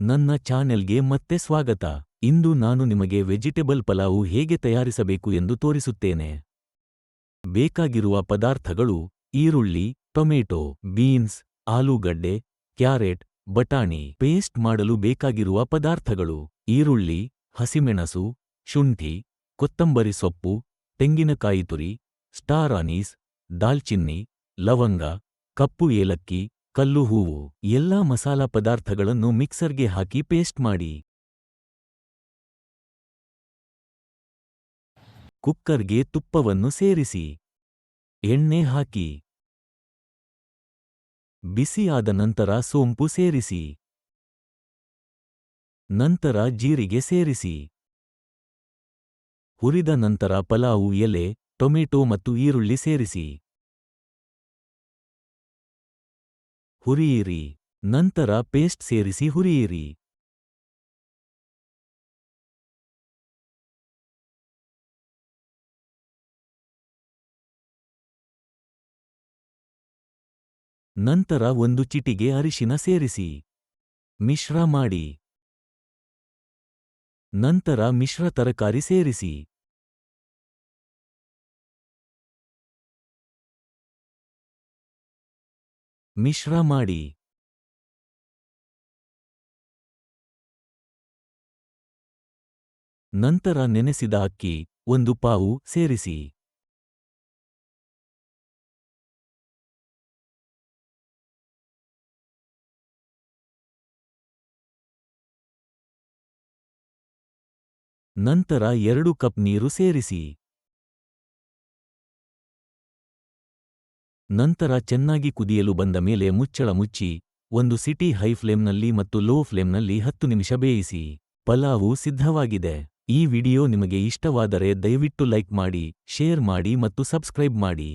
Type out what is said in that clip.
ನನ್ನ ಚಾನೆಲ್ಗೆ ಮತ್ತೆ ಸ್ವಾಗತ. ಇಂದು ನಾನು ನಿಮಗೆ ವೆಜಿಟೇಬಲ್ ಪಲಾವು ಹೇಗೆ ತಯಾರಿಸಬೇಕು ಎಂದು ತೋರಿಸುತ್ತೇನೆ. ಬೇಕಾಗಿರುವ ಪದಾರ್ಥಗಳು: ಈರುಳ್ಳಿ, ಟೊಮೆಟೊ, ಬೀನ್ಸ್, ಆಲೂಗಡ್ಡೆ, ಕ್ಯಾರೆಟ್, ಬಟಾಣಿ. ಪೇಸ್ಟ್ ಮಾಡಲು ಬೇಕಾಗಿರುವ ಪದಾರ್ಥಗಳು: ಈರುಳ್ಳಿ, ಹಸಿಮೆಣಸು, ಶುಂಠಿ, ಕೊತ್ತಂಬರಿ ಸೊಪ್ಪು, ತೆಂಗಿನಕಾಯಿ ತುರಿ, ಸ್ಟಾರ್ ಅನೀಸ್, ದಾಲ್ಚಿನ್ನಿ, ಲವಂಗ, ಕಪ್ಪು ಏಲಕ್ಕಿ, ಕಲ್ಲು ಹೂವು. ಎಲ್ಲಾ ಮಸಾಲಾ ಪದಾರ್ಥಗಳನ್ನು ಮಿಕ್ಸರ್ಗೆ ಹಾಕಿ ಪೇಸ್ಟ್ ಮಾಡಿ. ಕುಕ್ಕರ್ಗೆ ತುಪ್ಪವನ್ನು ಸೇರಿಸಿ. ಎಣ್ಣೆ ಹಾಕಿ. ಬಿಸಿಯಾದ ನಂತರ ಸೋಂಪು ಸೇರಿಸಿ. ನಂತರ ಜೀರಿಗೆ ಸೇರಿಸಿ. ಹುರಿದ ನಂತರ ಪಲಾವು ಎಲೆ, ಟೊಮೆಟೊ ಮತ್ತು ಈರುಳ್ಳಿ ಸೇರಿಸಿ. ಹುರಿಯಿರಿ. ನಂತರ ಪೇಸ್ಟ್ ಸೇರಿಸಿ ಹುರಿಯಿರಿ. ನಂತರ ಒಂದು ಚಿಟಿಗೆ ಅರಿಶಿನ ಸೇರಿಸಿ. ಮಿಶ್ರ ಮಾಡಿ. ನಂತರ ಮಿಶ್ರ ತರಕಾರಿ ಸೇರಿಸಿ. ಮಿಶ್ರ ಮಾಡಿ. ನಂತರ ನೆನೆಸಿದ ಅಕ್ಕಿ, 1 ಪಾವು ಸೇರಿಸಿ. ನಂತರ 2 ಕಪ್ ನೀರು ಸೇರಿಸಿ. ನಂತರ ಚೆನ್ನಾಗಿ ಕುದಿಯಲು ಬಂದ ಮೇಲೆ ಮುಚ್ಚಳ ಮುಚ್ಚಿ 1 ಸಿಟಿ ಹೈ ಫ್ಲೇಮ್ನಲ್ಲಿ ಮತ್ತು ಲೋ ಫ್ಲೇಮ್ನಲ್ಲಿ 10 ನಿಮಿಷ ಬೇಯಿಸಿ. ಪಲಾವು ಸಿದ್ಧವಾಗಿದೆ. ಈ ವಿಡಿಯೋ ನಿಮಗೆ ಇಷ್ಟವಾದರೆ ದಯವಿಟ್ಟು ಲೈಕ್ ಮಾಡಿ, ಶೇರ್ ಮಾಡಿ ಮತ್ತು ಸಬ್ಸ್ಕ್ರೈಬ್ ಮಾಡಿ.